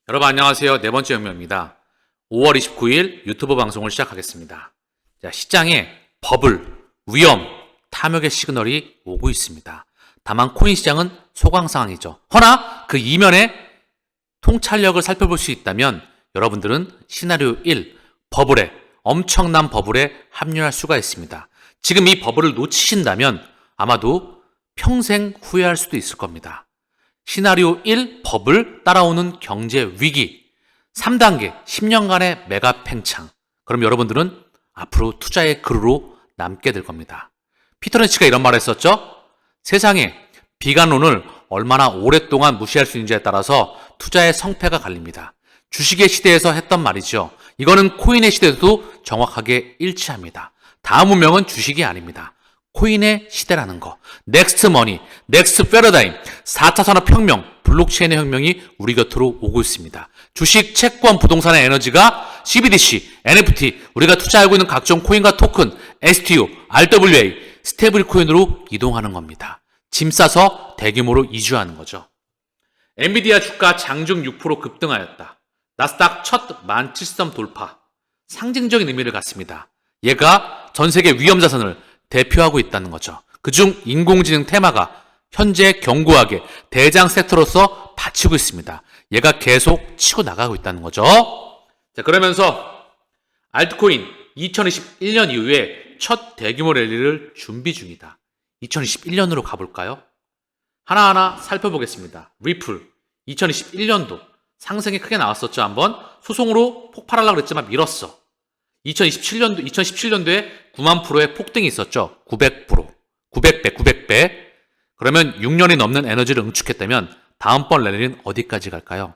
여러분 안녕하세요. 네 번째 영명입니다. 5월 29일 유튜브 방송을 시작하겠습니다. 자, 시장에 버블, 위험, 탐욕의 시그널이 오고 있습니다. 다만 코인 시장은 소강 상황이죠. 허나 그 이면에 통찰력을 살펴볼 수 있다면 여러분들은 시나리오 1, 버블에 엄청난 버블에 합류할 수가 있습니다. 지금 이 버블을 놓치신다면 아마도 평생 후회할 수도 있을 겁니다. 시나리오 1, 버블, 따라오는 경제 위기, 3단계, 10년간의 메가 팽창. 그럼 여러분들은 앞으로 투자의 그루로 남게 될 겁니다. 피터 린치가 이런 말을 했었죠. 세상에 비관론을 얼마나 오랫동안 무시할 수 있는지에 따라서 투자의 성패가 갈립니다. 주식의 시대에서 했던 말이죠. 이거는 코인의 시대에도 정확하게 일치합니다. 다음 운명은 주식이 아닙니다. 코인의 시대라는 거. 넥스트 머니, 넥스트 패러다임, 4차 산업혁명, 블록체인의 혁명이 우리 곁으로 오고 있습니다. 주식, 채권, 부동산의 에너지가 CBDC, NFT, 우리가 투자하고 있는 각종 코인과 토큰, STO, RWA, 스테이블 코인으로 이동하는 겁니다. 짐 싸서 대규모로 이주하는 거죠. 엔비디아 주가 장중 6% 급등하였다. 나스닥 첫 17,000점 돌파. 상징적인 의미를 갖습니다. 얘가 전 세계 위험 자산을 대표하고 있다는 거죠. 그중 인공지능 테마가 현재 견고하게 대장 섹터로서 받치고 있습니다. 얘가 계속 치고 나가고 있다는 거죠. 자, 그러면서 알트코인 2021년 이후에 첫 대규모 랠리를 준비 중이다. 2021년으로 가볼까요? 하나하나 살펴보겠습니다. 리플 2021년도 상승이 크게 나왔었죠. 한번 소송으로 폭발하려고 그랬지만 밀었어. 2017년도에 9만 프로의 폭등이 있었죠. 900%, 900배. 그러면 6년이 넘는 에너지를 응축했다면 다음번 랠리는 어디까지 갈까요?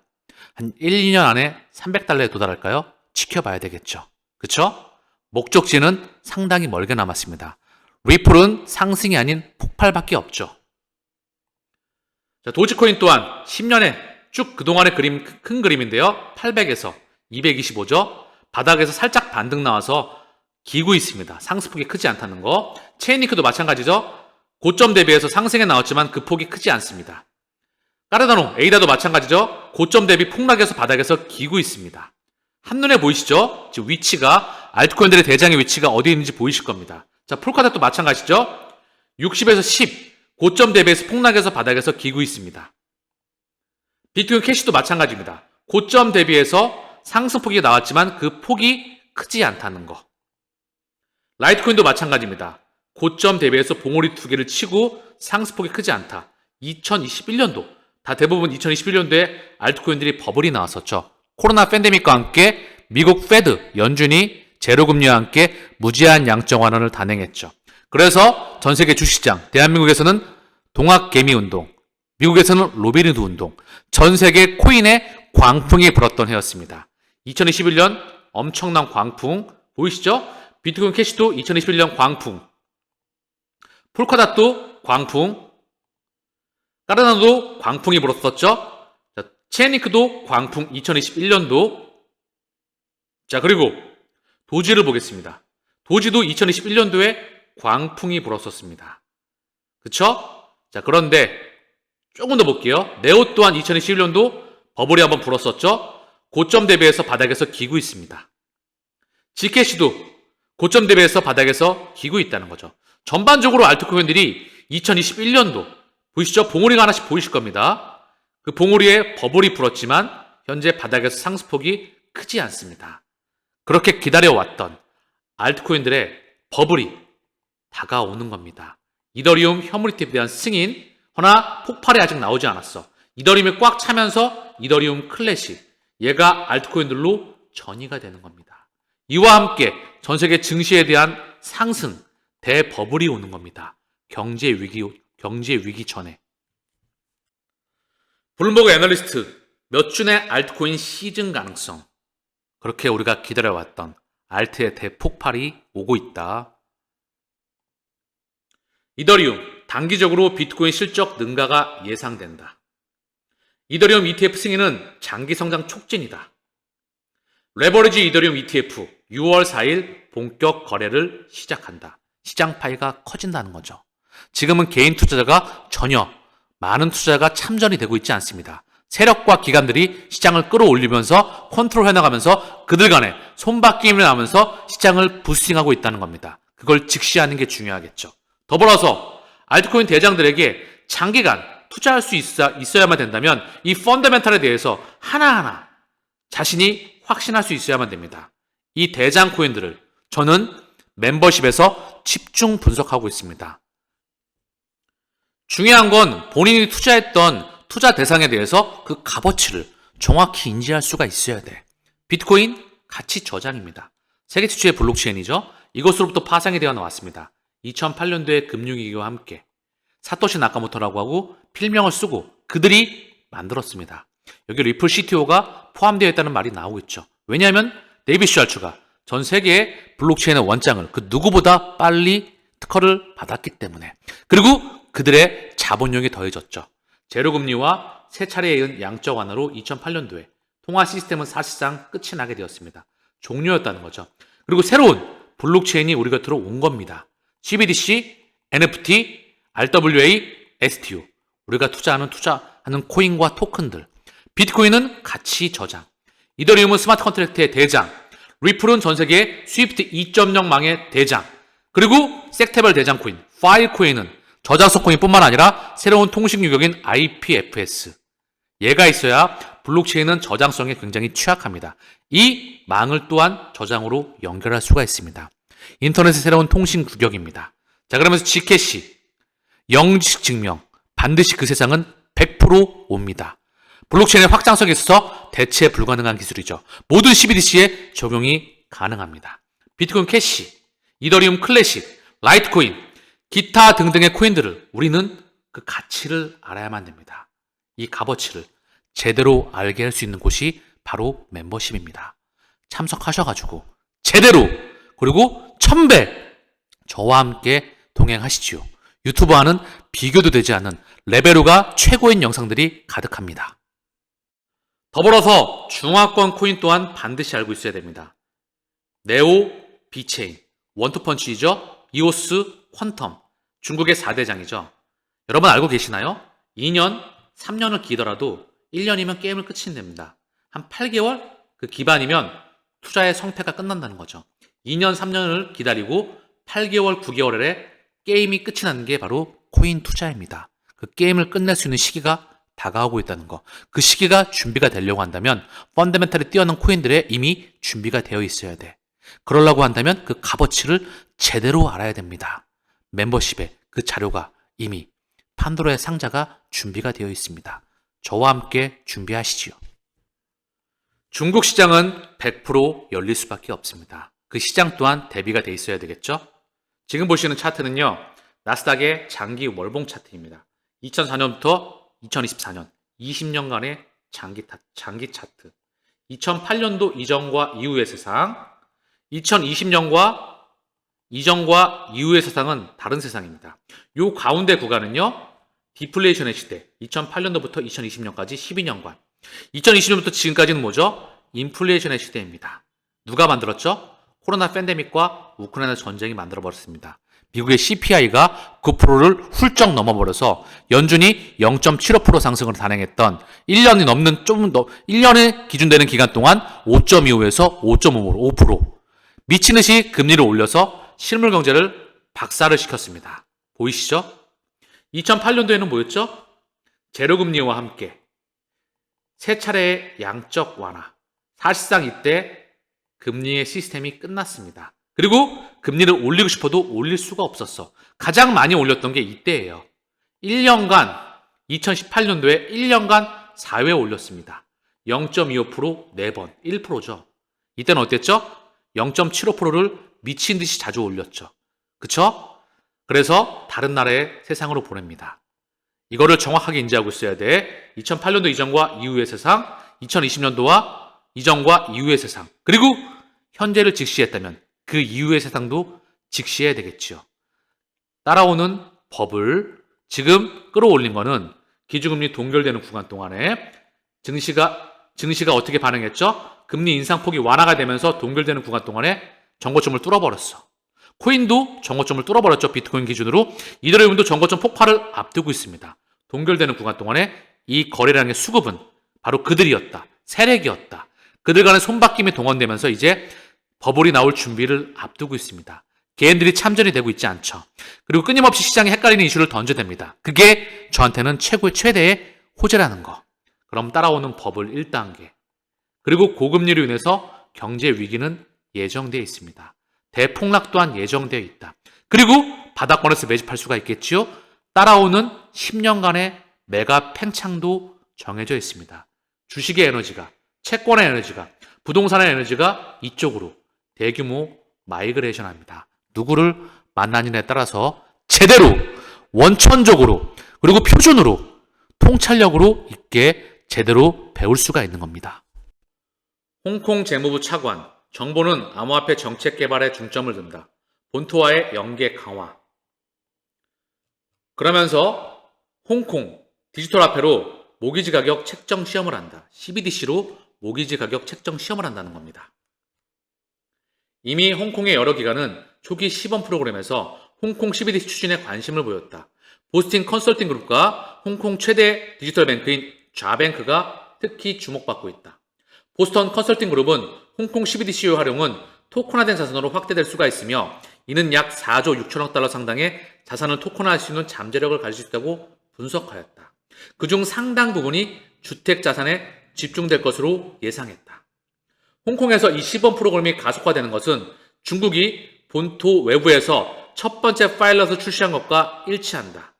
한 1, 2년 안에 $300에 도달할까요? 지켜봐야 되겠죠. 그쵸? 목적지는 상당히 멀게 남았습니다. 리플은 상승이 아닌 폭발밖에 없죠. 자, 도지코인 또한 10년에 쭉 그동안의 그림, 큰 그림인데요. 800에서 225죠. 바닥에서 살짝 반등 나와서 기고 있습니다. 상승폭이 크지 않다는 거. 체인리크도 마찬가지죠. 고점 대비해서 상승에 나왔지만 그 폭이 크지 않습니다. 까르다노, 에이다도 마찬가지죠. 고점 대비 폭락해서 바닥에서 기고 있습니다. 한눈에 보이시죠? 지금 위치가, 알트코인들의 대장의 위치가 어디 있는지 보이실 겁니다. 자, 폴카닷도 마찬가지죠. 60에서 10, 고점 대비해서 폭락해서 바닥에서 기고 있습니다. 비트코인 캐시도 마찬가지입니다. 고점 대비해서 상승폭이 나왔지만 그 폭이 크지 않다는 거. 라이트코인도 마찬가지입니다. 고점 대비해서 봉우리 두 개를 치고 상승폭이 크지 않다. 2021년도 다 대부분 2021년도에 알트코인들이 버블이 나왔었죠. 코로나 팬데믹과 함께 미국 페드 연준이 제로금리와 함께 무제한 양적 완화를 단행했죠. 그래서 전 세계 주식시장, 대한민국에서는 동학개미운동, 미국에서는 로빈후드 운동, 전 세계 코인의 광풍이 불었던 해였습니다. 2021년 엄청난 광풍 보이시죠? 비트코인 캐시도 2021년 광풍, 폴카닷도 광풍, 까르다노도 광풍이 불었었죠. 체인리크도 광풍 2021년도. 자, 그리고 도지를 보겠습니다. 도지도 2021년도에 광풍이 불었었습니다. 그쵸? 자, 그런데 조금 더 볼게요. 네오 또한 2021년도 버블이 한번 불었었죠. 고점 대비해서 바닥에서 기고 있습니다. 지캐시도 고점 대비해서 바닥에서 기고 있다는 거죠. 전반적으로 알트코인들이 2021년도 보이시죠? 봉우리가 하나씩 보이실 겁니다. 그 봉우리에 버블이 불었지만 현재 바닥에서 상승폭이 크지 않습니다. 그렇게 기다려왔던 알트코인들의 버블이 다가오는 겁니다. 이더리움 휴머니티에 대한 승인, 허나 폭발이 아직 나오지 않았어. 이더리움이 꽉 차면서 이더리움 클래식, 얘가 알트코인들로 전이가 되는 겁니다. 이와 함께 전 세계 증시에 대한 상승, 대버블이 오는 겁니다. 경제 위기 전에. 블룸버그 애널리스트, 몇 주 내 알트코인 시즌 가능성. 그렇게 우리가 기다려왔던 알트의 대폭발이 오고 있다. 이더리움, 단기적으로 비트코인 실적 능가가 예상된다. 이더리움 ETF 승인은 장기 성장 촉진이다. 레버리지 이더리움 ETF 6월 4일 본격 거래를 시작한다. 시장 파이가 커진다는 거죠. 지금은 개인 투자자가 전혀 많은 투자가 참전이 되고 있지 않습니다. 세력과 기관들이 시장을 끌어올리면서 컨트롤해 나가면서 그들 간에 손바뀜을 하면서 시장을 부스팅하고 있다는 겁니다. 그걸 직시하는 게 중요하겠죠. 더불어서 알트코인 대장들에게 장기간 투자할 수 있어야만 된다면 이 펀더멘탈에 대해서 하나하나 자신이 확신할 수 있어야만 됩니다. 이 대장 코인들을 저는 멤버십에서 집중 분석하고 있습니다. 중요한 건 본인이 투자했던 투자 대상에 대해서 그 값어치를 정확히 인지할 수가 있어야 돼. 비트코인 가치 저장입니다. 세계 최초의 블록체인이죠. 이것으로부터 파생이 되어 나왔습니다. 2008년도에 금융위기와 함께 사토시 나카모토라고 하고 필명을 쓰고 그들이 만들었습니다. 여기 리플 CTO가 포함되어 있다는 말이 나오고 있죠. 왜냐하면 데이빗 샬츠가 전 세계의 블록체인의 원장을 그 누구보다 빨리 특허를 받았기 때문에, 그리고 그들의 자본력이 더해졌죠. 제로금리와 세 차례에 이은 양적 완화로 2008년도에 통화 시스템은 사실상 끝이 나게 되었습니다. 종료였다는 거죠. 그리고 새로운 블록체인이 우리 곁으로 온 겁니다. CBDC, NFT, RWA, STO. 우리가 투자하는 코인과 토큰들. 비트코인은 가치 저장. 이더리움은 스마트 컨트랙트의 대장. 리플은 전 세계 스위프트 2.0망의 대장. 그리고 섹터별 대장 코인, 파일 코인은 저작성 코인뿐만 아니라 새로운 통신 유격인 IPFS. 얘가 있어야 블록체인은 저장성에 굉장히 취약합니다. 이 망을 또한 저장으로 연결할 수가 있습니다. 인터넷의 새로운 통신 규격입니다. 자, 그러면서 G캐시, 영지식 증명, 반드시 그 세상은 100% 옵니다. 블록체인의 확장성에 있어서 대체 불가능한 기술이죠. 모든 CBDC에 적용이 가능합니다. 비트코인 캐시, 이더리움 클래식, 라이트코인, 기타 등등의 코인들을 우리는 그 가치를 알아야만 됩니다. 이 값어치를 제대로 알게 할 수 있는 곳이 바로 멤버십입니다. 참석하셔가지고 제대로, 그리고 1000배 저와 함께 동행하시지요. 유튜버와는 비교도 되지 않는 레벨로가 최고인 영상들이 가득합니다. 더불어서 중화권 코인 또한 반드시 알고 있어야 됩니다. 네오, 비체인, 원투펀치이죠. 이오스, 퀀텀, 중국의 4대장이죠. 여러분 알고 계시나요? 2년, 3년을 기더라도 1년이면 게임을 끝이 됩니다. 한 8개월 그 기반이면 투자의 성패가 끝난다는 거죠. 2년, 3년을 기다리고 8개월, 9개월에 게임이 끝이 나는 게 바로 코인 투자입니다. 그 게임을 끝낼 수 있는 시기가 다가오고 있다는 거. 그 시기가 준비가 되려고 한다면 펀더멘탈이 뛰어난 코인들에 이미 준비가 되어 있어야 돼. 그러려고 한다면 그 값어치를 제대로 알아야 됩니다. 멤버십에 그 자료가 이미 판도라의 상자가 준비가 되어 있습니다. 저와 함께 준비하시지요. 중국 시장은 100% 열릴 수밖에 없습니다. 그 시장 또한 대비가 돼 있어야 되겠죠? 지금 보시는 차트는요, 나스닥의 장기 월봉 차트입니다. 2004년부터 2024년 20년간의 장기 차트. 2008년도 이전과 이후의 세상, 2020년과 이전과 이후의 세상은 다른 세상입니다. 요 가운데 구간은요, 디플레이션의 시대, 2008년도부터 2020년까지 12년간. 2020년부터 지금까지는 뭐죠? 인플레이션의 시대입니다. 누가 만들었죠? 코로나 팬데믹과 우크라이나 전쟁이 만들어버렸습니다. 미국의 CPI가 9%를 훌쩍 넘어버려서 연준이 0.75% 상승을 단행했던 1년이 넘는 1년에 기준되는 기간 동안 5.25에서 5.5% 미친 듯이 금리를 올려서 실물 경제를 박살을 시켰습니다. 보이시죠? 2008년도에는 뭐였죠? 제로금리와 함께 세 차례의 양적 완화. 사실상 이때 금리의 시스템이 끝났습니다. 그리고 금리를 올리고 싶어도 올릴 수가 없었어. 가장 많이 올렸던 게 이때예요. 1년간, 2018년도에 1년간 4회 올렸습니다. 0.25% 4번, 1%죠. 이때는 어땠죠? 0.75%를 미친 듯이 자주 올렸죠. 그쵸? 그래서 다른 나라의 세상으로 보냅니다. 이거를 정확하게 인지하고 있어야 돼. 2008년도 이전과 이후의 세상, 2020년도와 이전과 이후의 세상, 그리고 현재를 직시했다면 그 이후의 세상도 직시해야 되겠죠. 따라오는 법을 지금 끌어올린 거는 기준금리 동결되는 구간 동안에 증시가 어떻게 반응했죠? 금리 인상폭이 완화가 되면서 동결되는 구간 동안에 정고점을 뚫어버렸어. 코인도 정고점을 뚫어버렸죠. 비트코인 기준으로. 이더리움도 정고점 폭발을 앞두고 있습니다. 동결되는 구간 동안에 이 거래량의 수급은 바로 그들이었다. 세력이었다. 그들 간의 손바뀜이 동원되면서 이제 버블이 나올 준비를 앞두고 있습니다. 개인들이 참전이 되고 있지 않죠. 그리고 끊임없이 시장에 헷갈리는 이슈를 던져댑니다. 그게 저한테는 최대의 호재라는 거. 그럼 따라오는 버블 1단계. 그리고 고금리로 인해서 경제 위기는 예정되어 있습니다. 대폭락 또한 예정되어 있다. 그리고 바닥권에서 매집할 수가 있겠지요. 따라오는 10년간의 매각 팽창도 정해져 있습니다. 주식의 에너지가, 채권의 에너지가, 부동산의 에너지가 이쪽으로 대규모 마이그레이션 합니다. 누구를 만나느냐에 따라서 제대로 원천적으로 그리고 표준으로 통찰력으로 있게 제대로 배울 수가 있는 겁니다. 홍콩 재무부 차관, 정부는 암호화폐 정책 개발에 중점을 둔다. 본토와의 연계 강화. 그러면서 홍콩 디지털 화폐로 모기지 가격 책정 시험을 한다. CBDC로 모기지 가격 책정 시험을 한다는 겁니다. 이미 홍콩의 여러 기관은 초기 시범 프로그램에서 홍콩 CBDC 추진에 관심을 보였다. 보스틴 컨설팅 그룹과 홍콩 최대 디지털 뱅크인 좌뱅크가 특히 주목받고 있다. 보스턴 컨설팅 그룹은 홍콩 CBDC의 활용은 토큰화된 자산으로 확대될 수가 있으며 이는 약 4조 6천억 달러 상당의 자산을 토큰화할 수 있는 잠재력을 가질 수 있다고 분석하였다. 그중 상당 부분이 주택 자산에 집중될 것으로 예상했다. 홍콩에서 이 시범 프로그램이 가속화되는 것은 중국이 본토 외부에서 첫 번째 파일럿을 출시한 것과 일치한다.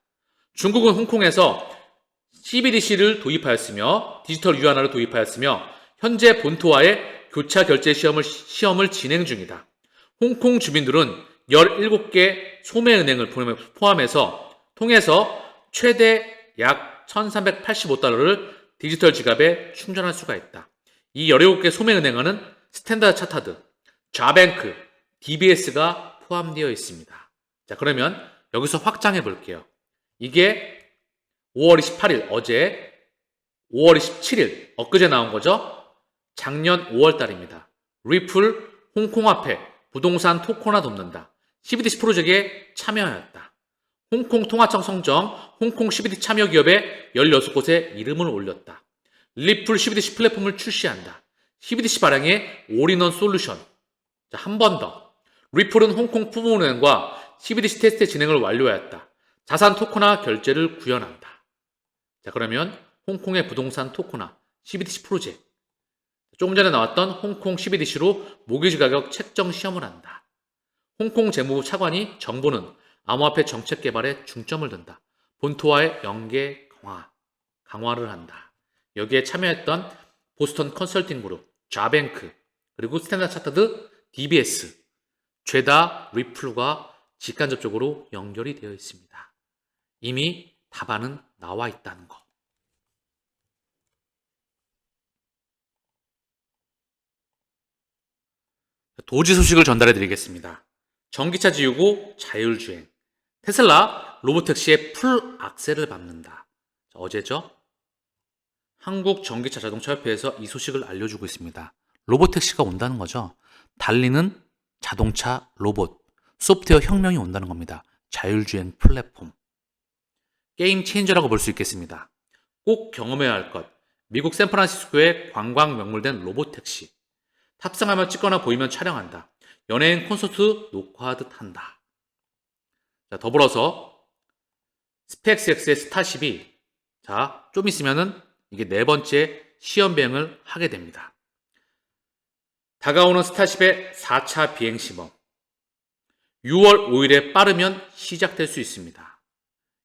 중국은 홍콩에서 CBDC를 도입하였으며 디지털 유안화를 도입하였으며 현재 본토와의 교차 결제 시험을 진행 중이다. 홍콩 주민들은 17개 소매은행을 포함해서 통해서 최대 약 1,385달러를 디지털 지갑에 충전할 수가 있다. 이 17개 소매은행은 스탠다드 차타드, 좌뱅크, DBS가 포함되어 있습니다. 자, 그러면 여기서 확장해 볼게요. 이게 5월 28일 어제 5월 27일 엊그제 나온 거죠. 작년 5월 달입니다. 리플 홍콩화폐 부동산 토큰화 돕는다. CBDC 프로젝트에 참여하였다. 홍콩 통화청 성정 홍콩 CBDC 참여 기업의 16곳에 이름을 올렸다. 리플 CBDC 플랫폼을 출시한다. CBDC 발행의 올인원 솔루션. 자, 한 번 더. 리플은 홍콩 부모은행과 CBDC 테스트 진행을 완료하였다. 자산 토큰화 결제를 구현한다. 자, 그러면 홍콩의 부동산 토큰화 CBDC 프로젝트. 조금 전에 나왔던 홍콩 CBDC로 모기지 가격 책정 시험을 한다. 홍콩 재무부 차관이 정부는 암호화폐 정책 개발에 중점을 둔다. 본토와의 연계 강화를 한다. 여기에 참여했던 보스턴 컨설팅 그룹, 좌뱅크, 그리고 스탠다드 차타드, DBS, 죄다 리플과 직간접적으로 연결이 되어 있습니다. 이미 답안은 나와 있다는 거. 도지 소식을 전달해 드리겠습니다. 전기차 지우고 자율주행. 테슬라 로보택시의 풀 악셀을 밟는다. 어제죠? 한국 전기차 자동차 협회에서 이 소식을 알려주고 있습니다. 로보택시가 온다는 거죠. 달리는 자동차 로봇, 소프트웨어 혁명이 온다는 겁니다. 자율주행 플랫폼. 게임 체인저라고 볼 수 있겠습니다. 꼭 경험해야 할 것. 미국 샌프란시스코의 관광 명물된 로보택시. 탑승하면 찍거나 보이면 촬영한다. 연예인 콘서트 녹화하듯 한다. 자, 더불어서 스페이스X의 스타쉽이 좀 있으면은 이게 4번째 시험 비행을 하게 됩니다. 다가오는 스타쉽의 4차 비행 시범. 6월 5일에 빠르면 시작될 수 있습니다.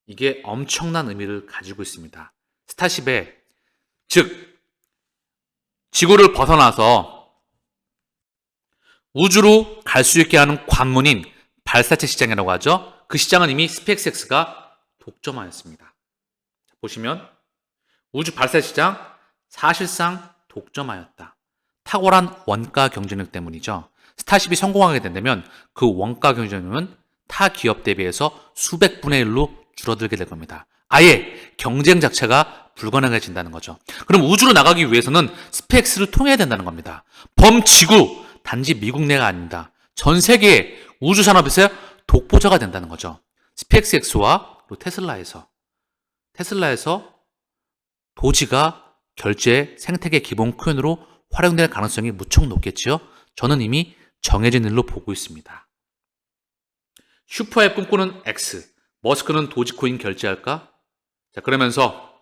이게 엄청난 의미를 가지고 있습니다. 스타쉽의 즉 지구를 벗어나서 우주로 갈 수 있게 하는 관문인 발사체 시장이라고 하죠. 그 시장은 이미 스페이스X가 독점하였습니다. 보시면 우주 발사 시장 사실상 독점하였다. 탁월한 원가 경쟁력 때문이죠. 스타쉽이 성공하게 된다면 그 원가 경쟁력은 타 기업 대비해서 수백 분의 1로 줄어들게 될 겁니다. 아예 경쟁 자체가 불가능해진다는 거죠. 그럼 우주로 나가기 위해서는 스페이스X를 통해야 된다는 겁니다. 범지구 단지 미국 내가 아닙니다. 전 세계 우주 산업에서 독보자가 된다는 거죠. 스페이스X와 테슬라에서 도지가 결제 생태계 기본 코인으로 활용될 가능성이 무척 높겠지요. 저는 이미 정해진 일로 보고 있습니다. 슈퍼앱 꿈꾸는 X, 머스크는 도지코인 결제할까? 자, 그러면서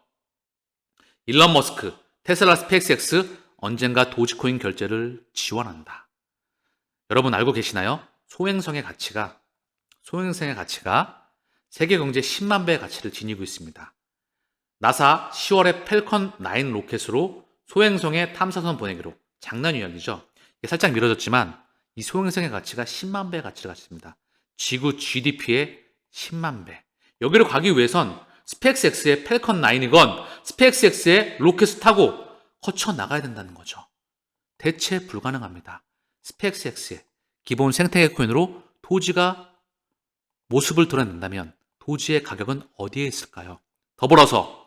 일론 머스크, 테슬라 스페이스X 언젠가 도지코인 결제를 지원한다. 여러분 알고 계시나요? 소행성의 가치가 세계 경제 10만 배의 가치를 지니고 있습니다. 나사 10월에 펠컨 9 로켓으로 소행성의 탐사선 보내기로, 장난 이야기죠. 이게 살짝 미뤄졌지만 이 소행성의 가치가 10만 배의 가치를 가집니다. 지구 GDP의 10만 배. 여기로 가기 위해선 스페이스X의 펠컨 9이건 스페이스X의 로켓을 타고 거쳐 나가야 된다는 거죠. 대체 불가능합니다. 스페이스X의 기본 생태계 코인으로 도지가 모습을 드러낸다면 도지의 가격은 어디에 있을까요? 더불어서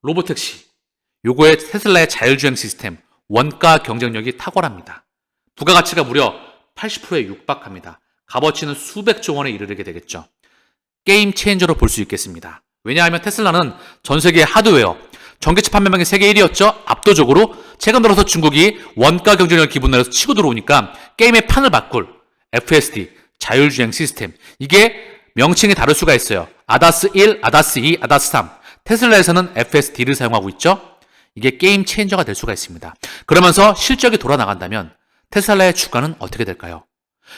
로보택시, 요거의 테슬라의 자율주행 시스템, 원가 경쟁력이 탁월합니다. 부가가치가 무려 80%에 육박합니다. 값어치는 수백조 원에 이르게 되겠죠. 게임 체인저로 볼 수 있겠습니다. 왜냐하면 테슬라는 전 세계 하드웨어, 전기차 판매량이 세계 1위였죠. 압도적으로 최근 들어서 중국이 원가 경쟁력을 기본으로 해서 치고 들어오니까 게임의 판을 바꿀 FSD, 자율주행 시스템, 이게 명칭이 다를 수가 있어요. 아다스 1, 아다스 2, 아다스 3. 테슬라에서는 FSD를 사용하고 있죠. 이게 게임 체인저가 될 수가 있습니다. 그러면서 실적이 돌아나간다면 테슬라의 주가는 어떻게 될까요?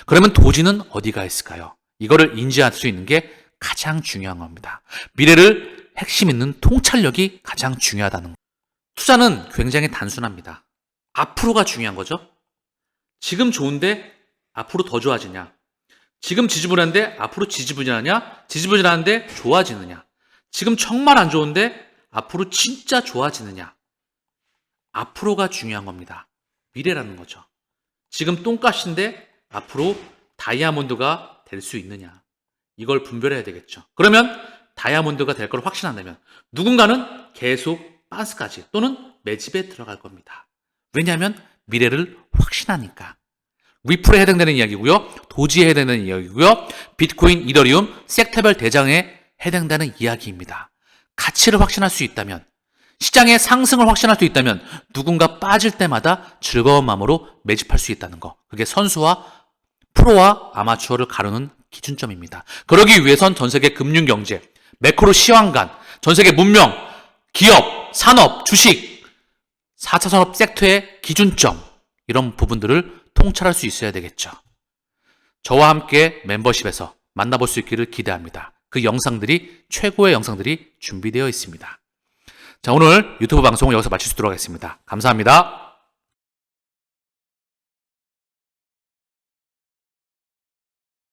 그러면 도지는 어디가 있을까요? 이거를 인지할 수 있는 게 가장 중요한 겁니다. 미래를 핵심 있는 통찰력이 가장 중요하다는 거. 투자는 굉장히 단순합니다. 앞으로가 중요한 거죠. 지금 좋은데 앞으로 더 좋아지냐? 지금 지지부진한데 앞으로 지지부진하냐? 지지부진하는데 좋아지느냐? 지금 정말 안 좋은데 앞으로 진짜 좋아지느냐? 앞으로가 중요한 겁니다. 미래라는 거죠. 지금 똥가시인데 앞으로 다이아몬드가 될 수 있느냐? 이걸 분별해야 되겠죠. 그러면 다이아몬드가 될 걸 확신한다면 누군가는 계속 빤스까지 또는 매집에 들어갈 겁니다. 왜냐하면 미래를 확신하니까. 리플에 해당되는 이야기고요. 도지에 해당되는 이야기고요. 비트코인, 이더리움, 섹터별 대장에 해당되는 이야기입니다. 가치를 확신할 수 있다면, 시장의 상승을 확신할 수 있다면 누군가 빠질 때마다 즐거운 마음으로 매집할 수 있다는 거. 그게 선수와 프로와 아마추어를 가르는 기준점입니다. 그러기 위해선 전 세계 금융경제, 매크로 시황관, 전 세계 문명, 기업, 산업, 주식, 4차 산업 섹터의 기준점, 이런 부분들을 통찰할 수 있어야 되겠죠. 저와 함께 멤버십에서 만나볼 수 있기를 기대합니다. 그 영상들이, 최고의 영상들이 준비되어 있습니다. 자, 오늘 유튜브 방송을 여기서 마칠 수 있도록 하겠습니다. 감사합니다.